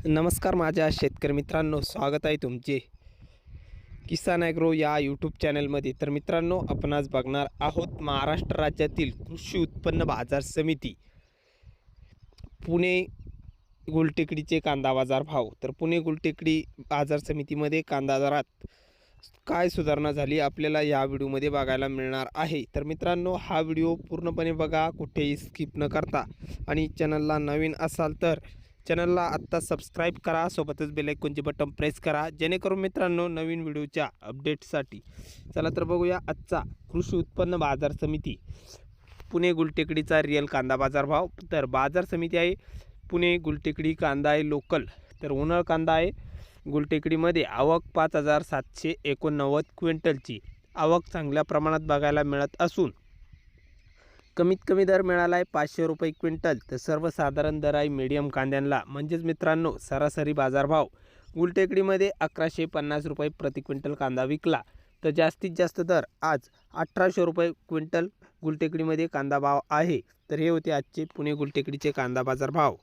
नमस्कार माझ्या शेतकरी मित्रांनो, स्वागत आहे तुमचे किसान ॲग्रो या यूट्यूब चॅनलमध्ये। तर मित्रांनो, आपण आज बघणार आहोत महाराष्ट्र राज्यातील कृषी उत्पन्न बाजार समिती पुणे गुलटेकडीचे कांदा बाजार भाव। तर पुणे गुलटेकडी बाजार समितीमध्ये कांदा दरात काय सुधारणा झाली आपल्याला या व्हिडिओमध्ये बघायला मिळणार आहे। तर मित्रांनो, हा व्हिडिओ पूर्णपणे बघा, कुठेही स्किप न करता। आणि चॅनलला नवीन असाल तर चॅनलला आत्ता सबस्क्राईब करा, सोबतच बेल आयकॉनचे बटन प्रेस करा, जेणेकरून मित्रांनो नवीन व्हिडिओच्या अपडेटसाठी। चला तर बघूया आजचा कृषी उत्पन्न बाजार समिती पुणे गुलटेकडीचा रिअल कांदा बाजार भाव। तर बाजार समिती आहे पुणे गुलटेकडी, कांदा आहे लोकल। तर उन्हाळ कांदा आहे गुलटेकडीमध्ये, आवक 5789 क्विंटलची आवक चांगल्या प्रमाणात बघायला मिळत असून कमीत कमी दर मिळाला आहे 500 रुपये क्विंटल। तर सर्वसाधारण दर आहे मीडियम कांद्यांना, म्हणजेच मित्रांनो सरासरी बाजारभाव गुलटेकडीमध्ये 1150 रुपये प्रति क्विंटल कांदा विकला। तर जास्तीत जास्त दर आज 1800 रुपये क्विंटल गुलटेकडीमध्ये कांदा भाव आहे। तर हे होते आजचे पुणे गुलटेकडीचे कांदा बाजार भाव।